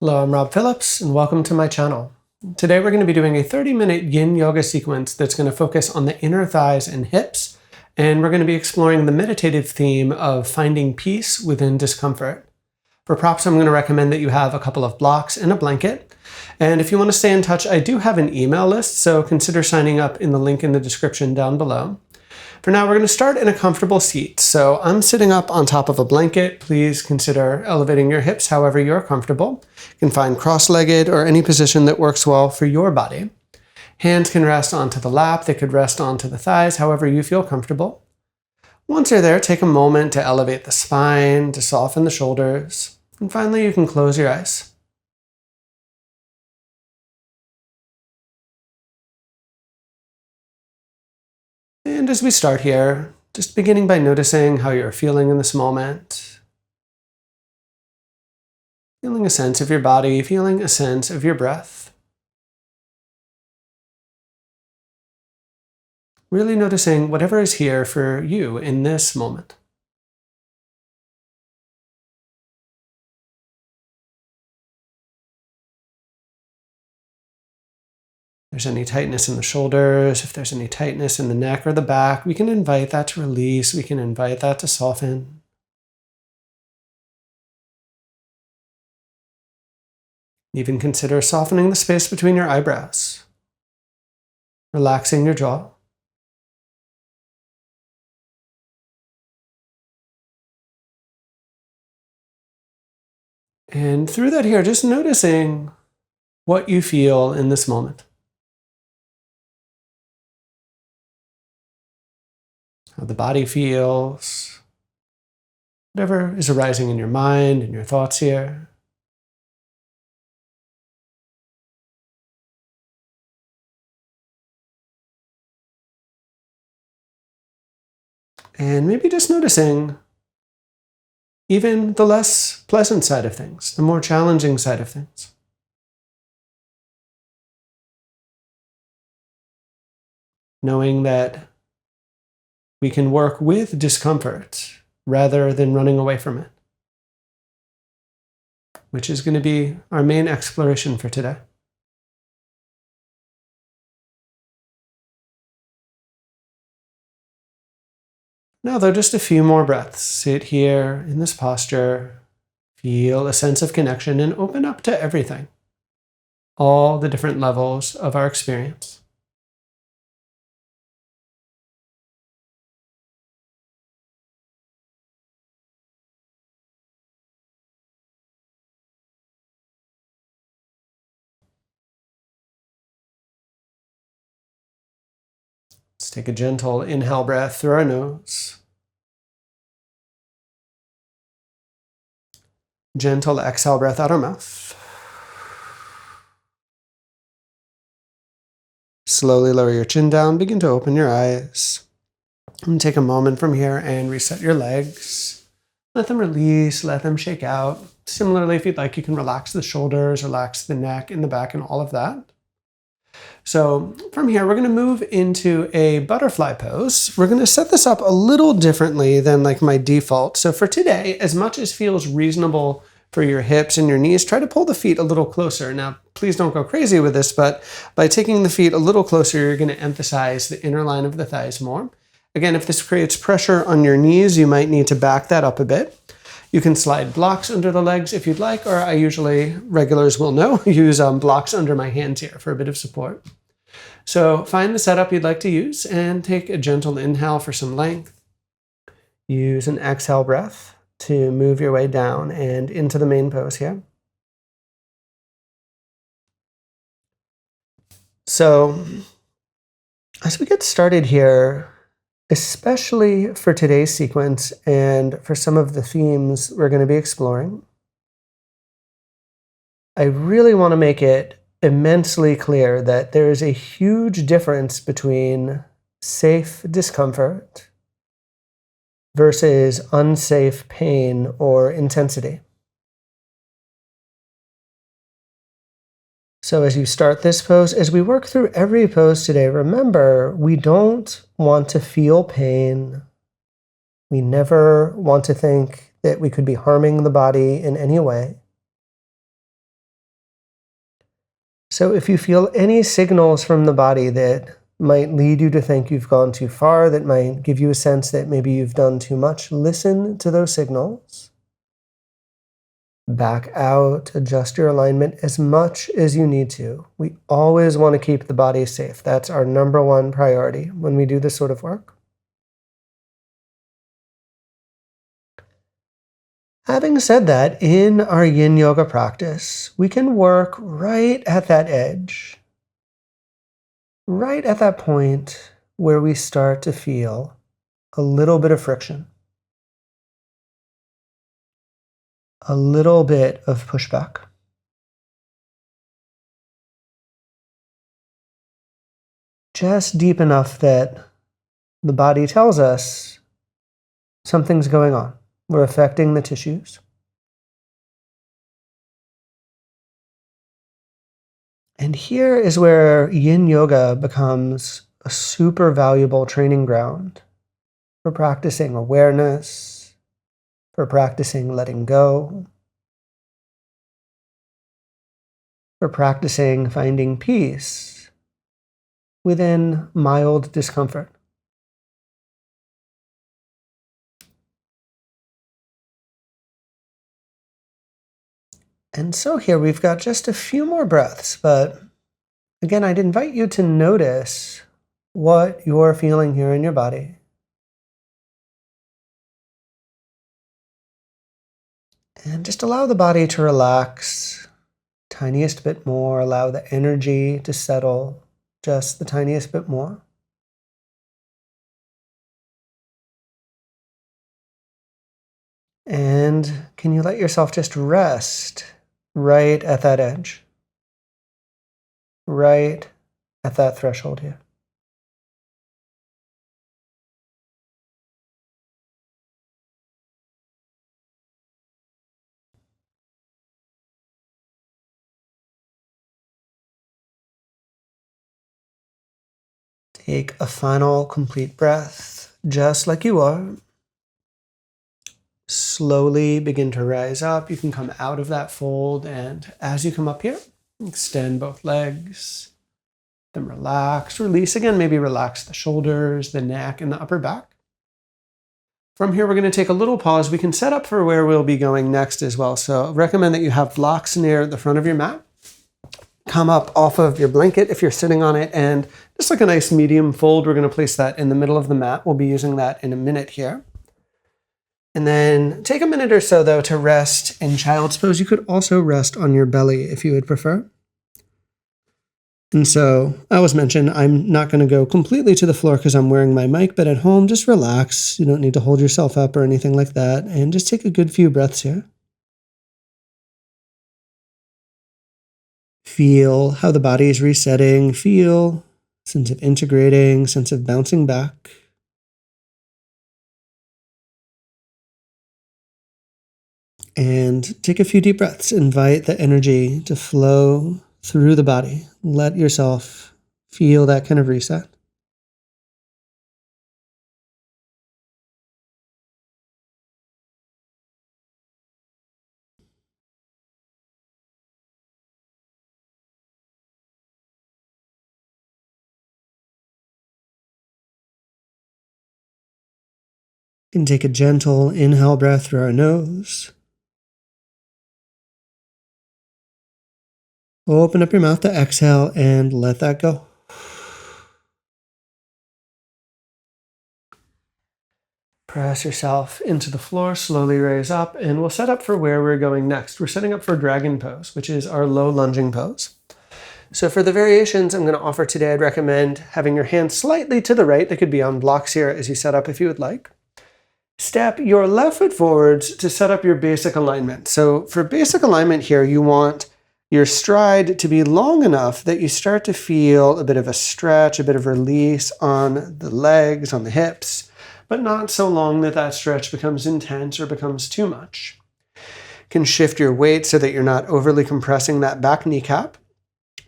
Hello, I'm Rob Phillips, and welcome to my channel. Today we're going to be doing a 30-minute yin yoga sequence that's going to focus on the inner thighs and hips, and we're going to be exploring the meditative theme of finding peace within discomfort. For props, I'm going to recommend that you have a couple of blocks and a blanket. And if you want to stay in touch, I do have an email list, so consider signing up in the link in the description down below. For now, we're going to start in a comfortable seat. So I'm sitting up on top of a blanket. Please consider elevating your hips however you're comfortable. You can find cross-legged or any position that works well for your body. Hands can rest onto the lap. They could rest onto the thighs, however you feel comfortable. Once you're there, take a moment to elevate the spine, to soften the shoulders. And finally, you can close your eyes. And as we start here, just beginning by noticing how you're feeling in this moment. Feeling a sense of your body, feeling a sense of your breath. Really noticing whatever is here for you in this moment. If there's any tightness in the shoulders, if there's any tightness in the neck or the back, we can invite that to release. We can invite that to soften. Even consider softening the space between your eyebrows, relaxing your jaw. And through that here, just noticing what you feel in this moment. How the body feels, whatever is arising in your mind and your thoughts here. And maybe just noticing even the less pleasant side of things, the more challenging side of things. Knowing that we can work with discomfort rather than running away from it, which is going to be our main exploration for today. Now, though, just a few more breaths. Sit here in this posture, feel a sense of connection, and open up to everything, all the different levels of our experience. Let's take a gentle inhale breath through our nose. Gentle exhale breath out our mouth. Slowly lower your chin down, begin to open your eyes. And take a moment from here and reset your legs. Let them release, let them shake out. Similarly, if you'd like, you can relax the shoulders, relax the neck and the back and all of that. So from here, we're going to move into a butterfly pose. We're going to set this up a little differently than like my default. So for today, as much as feels reasonable for your hips and your knees, try to pull the feet a little closer. Now, please don't go crazy with this, but by taking the feet a little closer, you're going to emphasize the inner line of the thighs more. Again, if this creates pressure on your knees, you might need to back that up a bit. You can slide blocks under the legs if you'd like, or I usually, regulars will know, use blocks under my hands here for a bit of support. So find the setup you'd like to use and take a gentle inhale for some length. Use an exhale breath to move your way down and into the main pose here. So as we get started here, especially for today's sequence and for some of the themes we're going to be exploring, I really want to make it immensely clear that there is a huge difference between safe discomfort versus unsafe pain or intensity. So as you start this pose, as we work through every pose today, remember, we don't want to feel pain. We never want to think that we could be harming the body in any way. So if you feel any signals from the body that might lead you to think you've gone too far, that might give you a sense that maybe you've done too much, listen to those signals. Back out, adjust your alignment as much as you need to. We always want to keep the body safe. That's our number one priority when we do this sort of work. Having said that, in our yin yoga practice, we can work right at that edge, right at that point where we start to feel a little bit of friction, a little bit of pushback. Just deep enough that the body tells us something's going on. We're affecting the tissues. And here is where yin yoga becomes a super valuable training ground for practicing awareness, for practicing letting go, for practicing finding peace within mild discomfort. And so here we've got just a few more breaths, but again, I'd invite you to notice what you're feeling here in your body. And just allow the body to relax tiniest bit more. Allow the energy to settle just the tiniest bit more. And can you let yourself just rest right at that edge, right at that threshold here? Take a final complete breath, just like you are. Slowly begin to rise up. You can come out of that fold, and as you come up here, extend both legs, then relax, release again, maybe relax the shoulders, the neck, and the upper back. From here, we're going to take a little pause. We can set up for where we'll be going next as well. So recommend that you have blocks near the front of your mat. Come up off of your blanket if you're sitting on it, and just like a nice medium fold, we're going to place that in the middle of the mat. We'll be using that in a minute here. And then take a minute or so, though, to rest in child's pose. You could also rest on your belly if you would prefer. And so I always mention I'm not going to go completely to the floor because I'm wearing my mic, but at home, just relax. You don't need to hold yourself up or anything like that. And just take a good few breaths here. Feel how the body is resetting. Feel sense of integrating, sense of bouncing back. And take a few deep breaths. Invite the energy to flow through the body. Let yourself feel that kind of reset. You can take a gentle inhale breath through our nose. Open up your mouth to exhale and let that go. Press yourself into the floor, slowly raise up, and we'll set up for where we're going next. We're setting up for dragon pose, which is our low lunging pose. So for the variations I'm going to offer today, I'd recommend having your hands slightly to the right. They could be on blocks here as you set up if you would like. Step your left foot forwards to set up your basic alignment. So for basic alignment here, you want your stride to be long enough that you start to feel a bit of a stretch, a bit of release on the legs, on the hips, but not so long that that stretch becomes intense or becomes too much. You can shift your weight so that you're not overly compressing that back kneecap.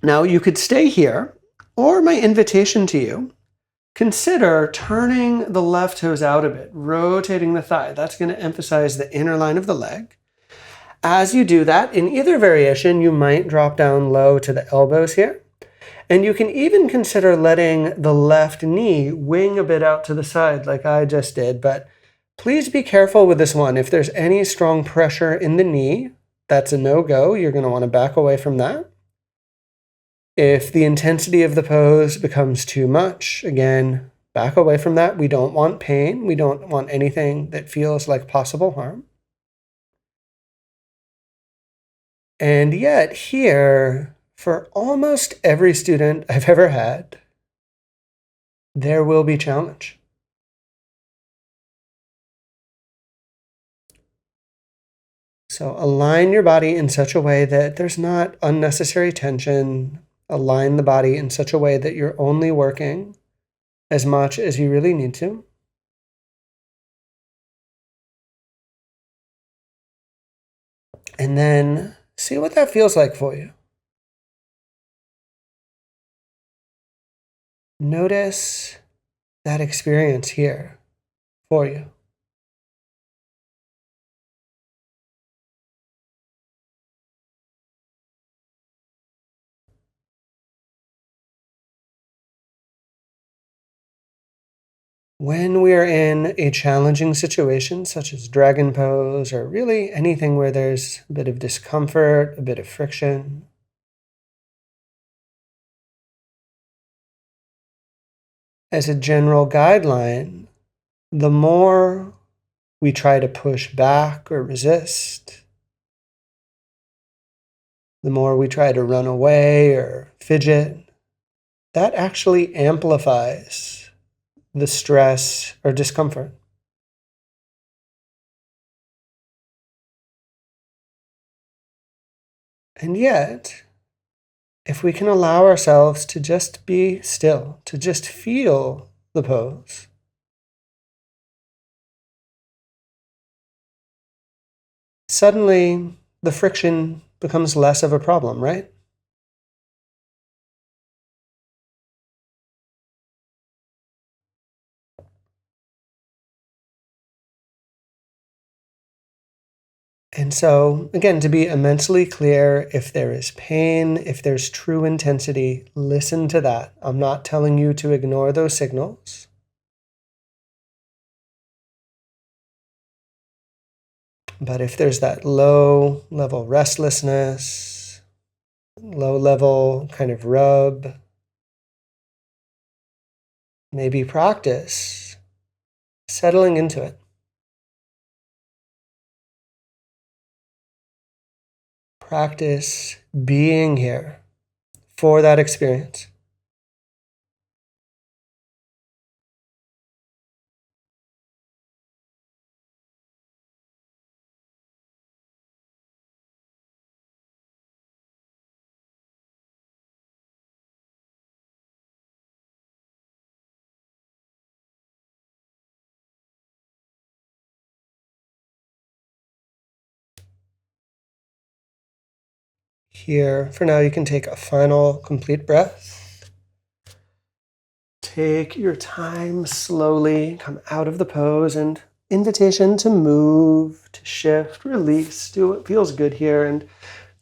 Now you could stay here, or my invitation to you, consider turning the left toes out a bit, rotating the thigh. That's going to emphasize the inner line of the leg. As you do that, in either variation, you might drop down low to the elbows here. And you can even consider letting the left knee wing a bit out to the side like I just did. But please be careful with this one. If there's any strong pressure in the knee, that's a no-go. You're going to want to back away from that. If the intensity of the pose becomes too much, again, back away from that. We don't want pain. We don't want anything that feels like possible harm. And yet here, for almost every student I've ever had, there will be challenge. So align your body in such a way that there's not unnecessary tension. Align the body in such a way that you're only working as much as you really need to. And then see what that feels like for you. Notice that experience here for you. When we are in a challenging situation, such as dragon pose, or really anything where there's a bit of discomfort, a bit of friction, as a general guideline, the more we try to push back or resist, the more we try to run away or fidget, that actually amplifies the stress or discomfort. And yet, if we can allow ourselves to just be still, to just feel the pose, suddenly the friction becomes less of a problem, right? And so, again, to be immensely clear, if there is pain, if there's true intensity, listen to that. I'm not telling you to ignore those signals. But if there's that low level restlessness, low level kind of rub, maybe practice settling into it. Practice being here for that experience. Here, for now, you can take a final complete breath. Take your time slowly, come out of the pose, and invitation to move, to shift, release, do what feels good here. And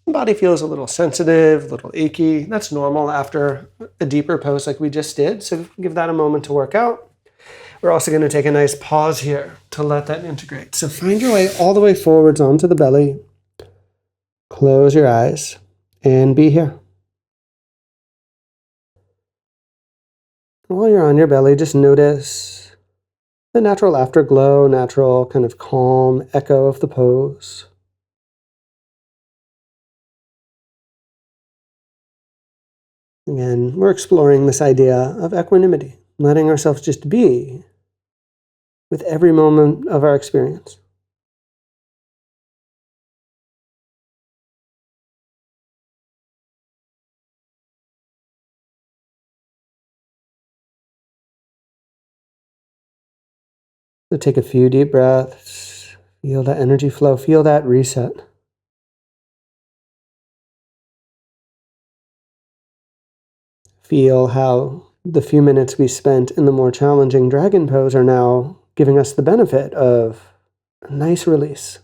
the body feels a little sensitive, a little achy. That's normal after a deeper pose like we just did. So give that a moment to work out. We're also going to take a nice pause here to let that integrate. So find your way all the way forwards onto the belly. Close your eyes and be here. While you're on your belly, just notice the natural afterglow, natural kind of calm echo of the pose. Again, we're exploring this idea of equanimity, letting ourselves just be with every moment of our experience. So take a few deep breaths, feel that energy flow, feel that reset. Feel how the few minutes we spent in the more challenging dragon pose are now giving us the benefit of a nice release.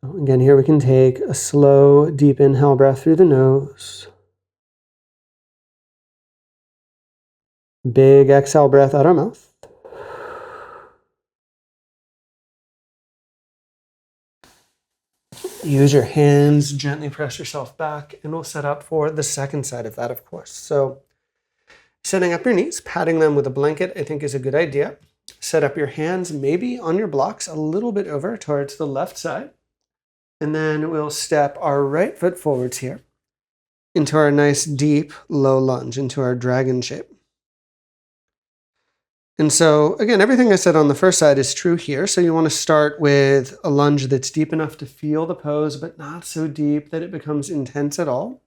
Again, here we can take a slow, deep inhale breath through the nose. Big exhale breath out our mouth. Use your hands, gently press yourself back, and we'll set up for the second side of that, of course. So setting up your knees, patting them with a blanket, I think is a good idea. Set up your hands maybe on your blocks a little bit over towards the left side. And then we'll step our right foot forwards here into our nice deep low lunge, into our dragon shape. And so again, everything I said on the first side is true here. So you want to start with a lunge that's deep enough to feel the pose, but not so deep that it becomes intense at all.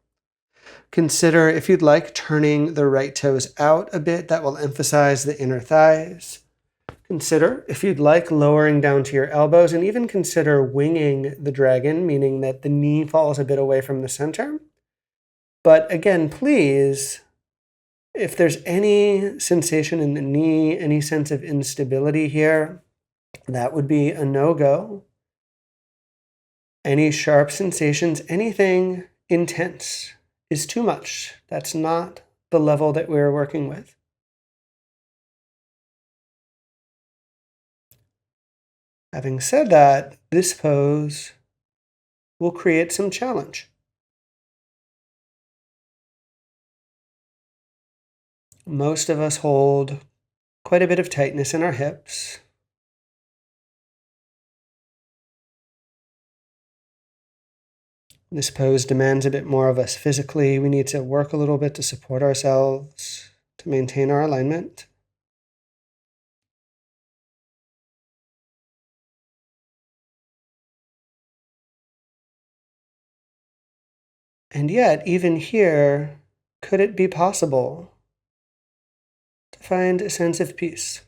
Consider, if you'd like, turning the right toes out a bit. That will emphasize the inner thighs. Consider, if you'd like, lowering down to your elbows, and even consider winging the dragon, meaning that the knee falls a bit away from the center. But again, please, if there's any sensation in the knee, any sense of instability here, that would be a no-go. Any sharp sensations, anything intense is too much. That's not the level that we're working with. Having said that, this pose will create some challenge. Most of us hold quite a bit of tightness in our hips. This pose demands a bit more of us physically. We need to work a little bit to support ourselves, to maintain our alignment. And yet, even here, could it be possible to find a sense of peace?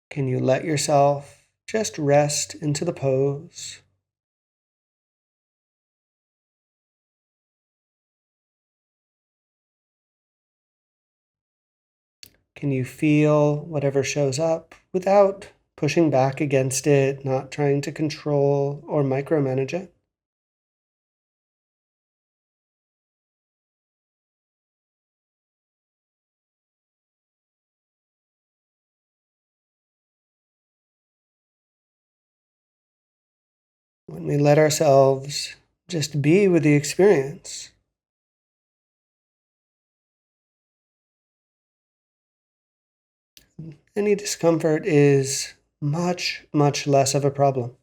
Can you let yourself just rest into the pose? Can you feel whatever shows up without pushing back against it, not trying to control or micromanage it? When we let ourselves just be with the experience, any discomfort is much, much less of a problem.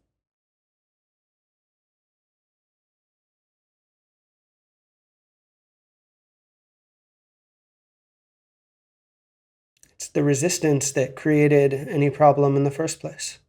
It's the resistance that created any problem in the first place.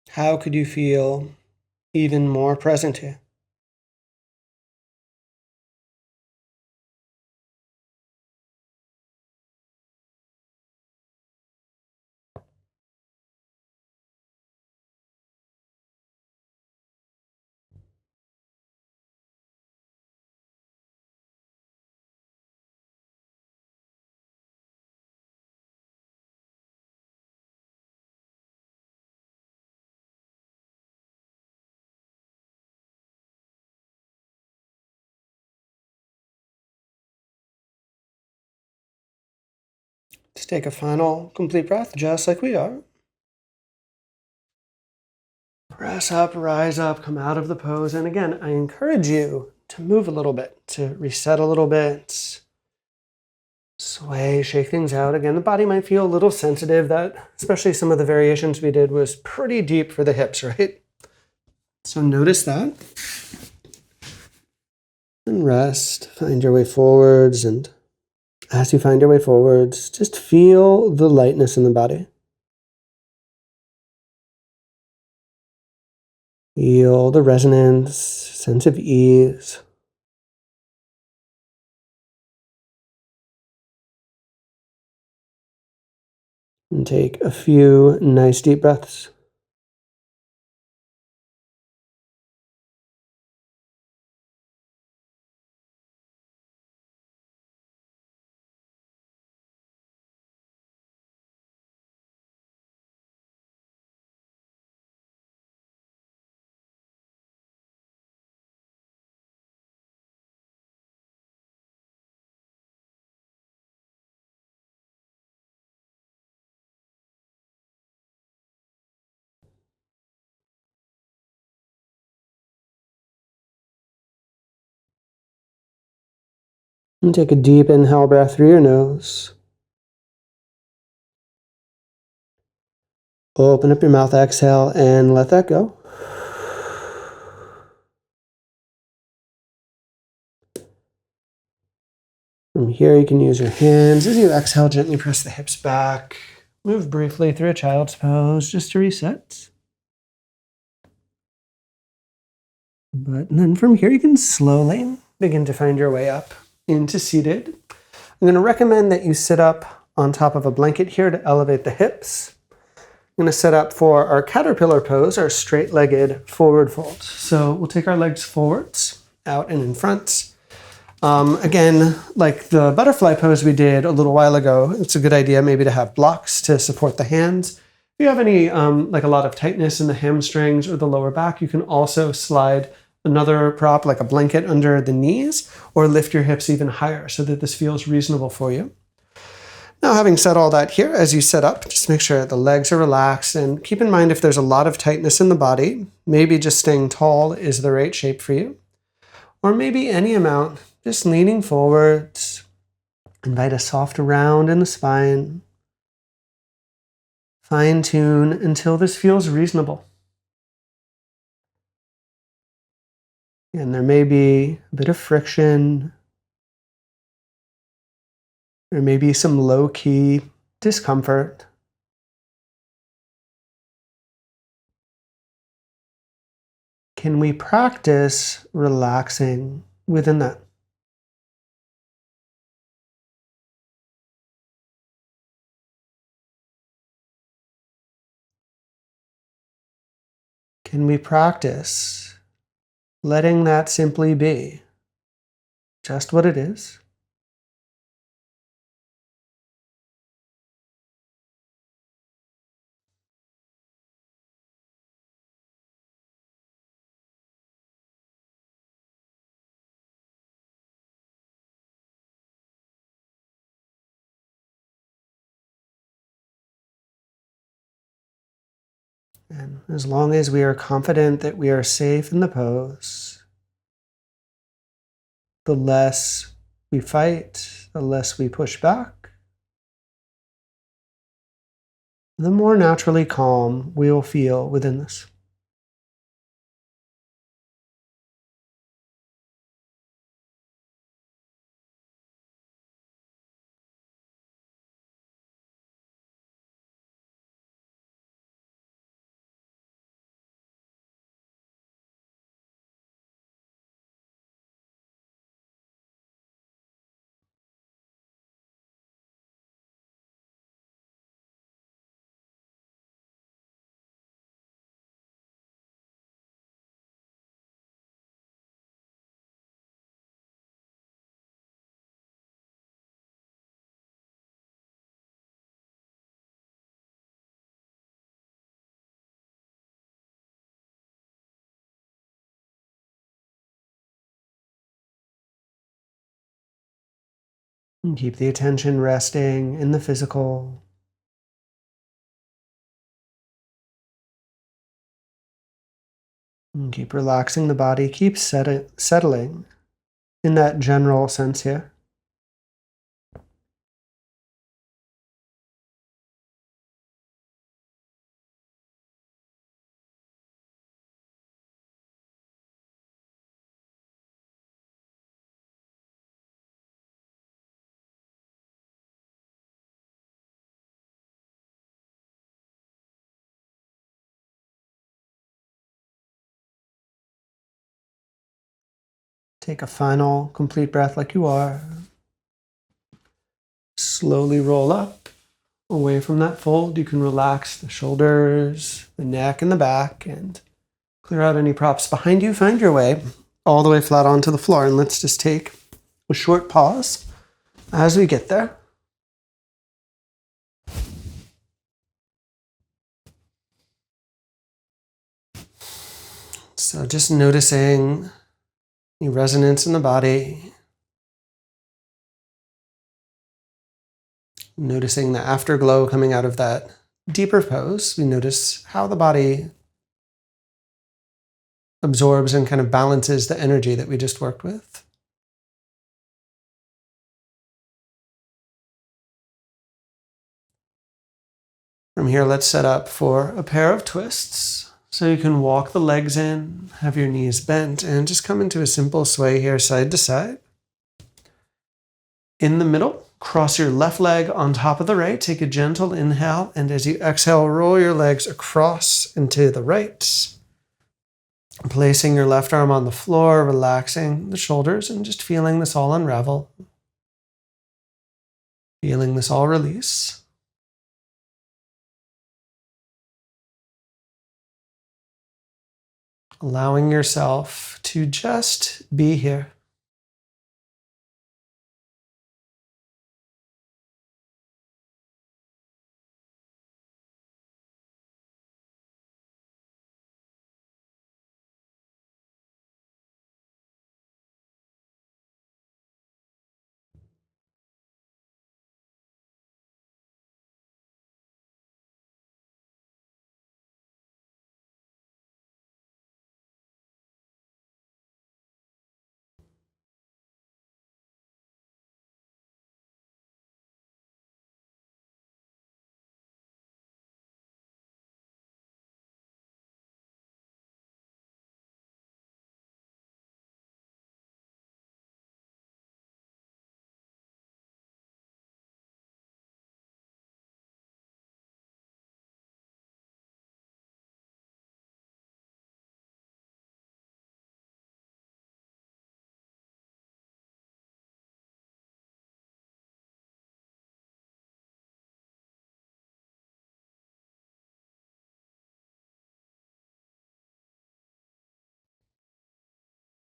How could you feel even more present here? Let's take a final complete breath, just like we are. Press up, rise up, come out of the pose. And again, I encourage you to move a little bit, to reset a little bit. sway, shake things out. Again, the body might feel a little sensitive. That, especially some of the variations we did, was pretty deep for the hips, right? So notice that. And rest. Find your way forwards. And as you find your way forwards, just feel the lightness in the body. Feel the resonance, sense of ease. And take a few nice deep breaths. And take a deep inhale breath through your nose. Open up your mouth, exhale, and let that go. From here, you can use your hands. As you exhale, gently press the hips back. Move briefly through a child's pose just to reset. But then from here, you can slowly begin to find your way up into seated. I'm going to recommend that you sit up on top of a blanket here to elevate the hips. I'm going to set up for our caterpillar pose, our straight-legged forward fold. So we'll take our legs forwards, out and in front. Again, like the butterfly pose we did a little while ago, it's a good idea maybe to have blocks to support the hands. If you have any, like a lot of tightness in the hamstrings or the lower back, you can also slide another prop like a blanket under the knees or lift your hips even higher so that this feels reasonable for you. Now, having said all that here, as you sit up, just make sure the legs are relaxed and keep in mind if there's a lot of tightness in the body, maybe just staying tall is the right shape for you. Or maybe any amount, just leaning forwards. Invite a soft round in the spine. Fine tune until this feels reasonable. And there may be a bit of friction. There may be some low-key discomfort. Can we practice relaxing within that? Can we practice letting that simply be just what it is? And as long as we are confident that we are safe in the pose, the less we fight, the less we push back, the more naturally calm we will feel within this. And keep the attention resting in the physical. And keep relaxing the body. Keep settling in that general sense here. Take a final complete breath like you are. Slowly roll up away from that fold. You can relax the shoulders, the neck, and the back, and clear out any props behind you. Find your way all the way flat onto the floor, and let's just take a short pause as we get there. So just noticing any resonance in the body. Noticing the afterglow coming out of that deeper pose. We notice how the body absorbs and kind of balances the energy that we just worked with. From here, let's set up for a pair of twists. So you can walk the legs in, have your knees bent, and just come into a simple sway here, side to side. In the middle, cross your left leg on top of the right. Take a gentle inhale, and as you exhale, roll your legs across into the right. Placing your left arm on the floor, relaxing the shoulders, and just feeling this all unravel. Feeling this all release. Allowing yourself to just be here.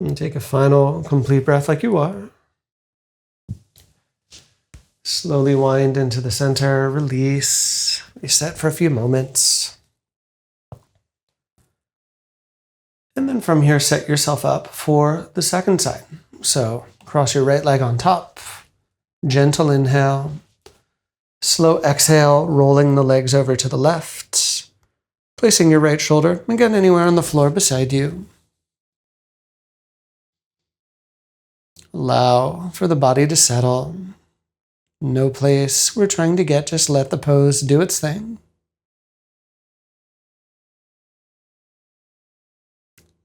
And take a final complete breath like you are. Slowly wind into the center, release, reset for a few moments. And then from here, set yourself up for the second side. So cross your right leg on top, gentle inhale, slow exhale, rolling the legs over to the left, placing your right shoulder, again, anywhere on the floor beside you. Allow for the body to settle. No place we're trying to get, just let the pose do its thing.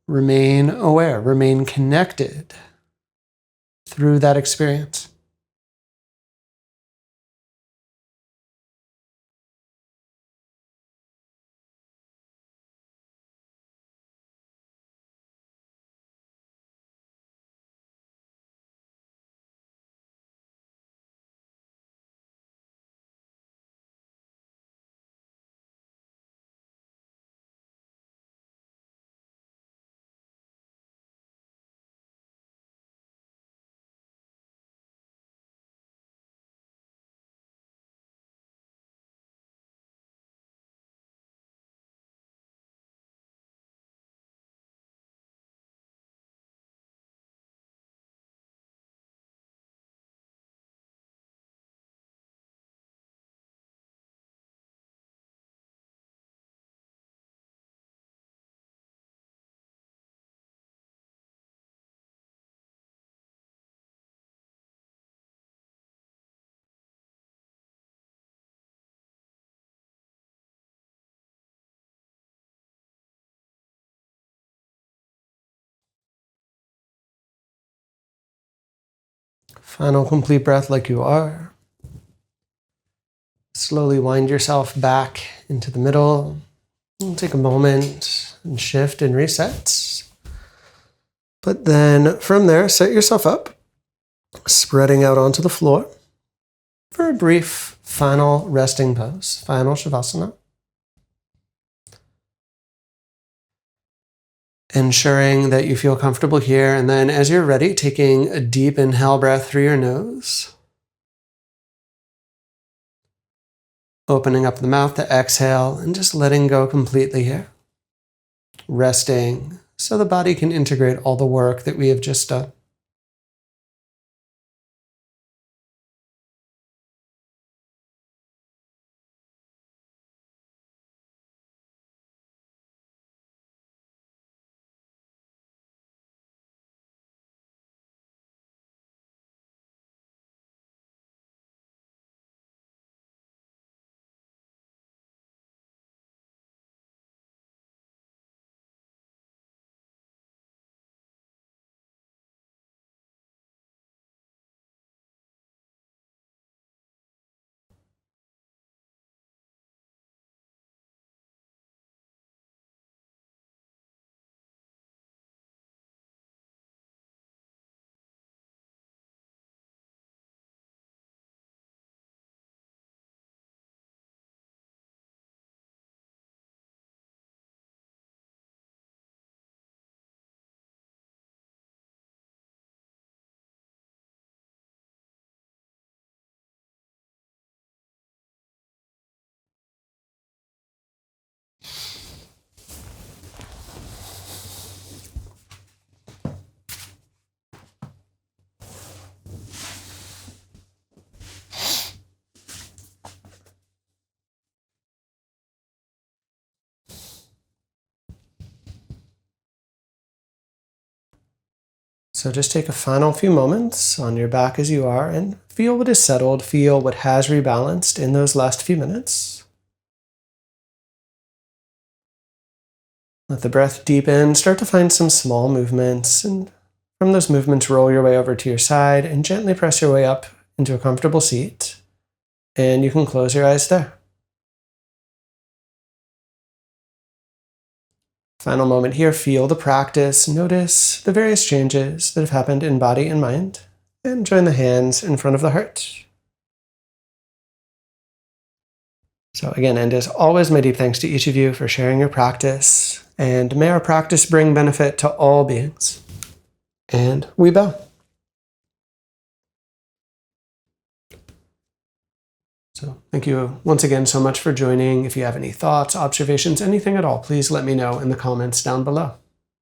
Remain aware, remain connected through that experience. Final complete breath like you are. Slowly wind yourself back into the middle. Take a moment and shift and reset. But then from there, set yourself up, spreading out onto the floor for a brief final resting pose, final Shavasana. Ensuring that you feel comfortable here, and then as you're ready, taking a deep inhale breath through your nose. Opening up the mouth to exhale and just letting go completely here. Resting so the body can integrate all the work that we have just done. So just take a final few moments on your back as you are and feel what is settled, feel what has rebalanced in those last few minutes. Let the breath deepen, start to find some small movements, and from those movements roll your way over to your side and gently press your way up into a comfortable seat. And you can close your eyes there. Final moment here, feel the practice, notice the various changes that have happened in body and mind, and join the hands in front of the heart. So again, and as always, my deep thanks to each of you for sharing your practice, and may our practice bring benefit to all beings. And we bow. So thank you once again so much for joining. If you have any thoughts, observations, anything at all, please let me know in the comments down below.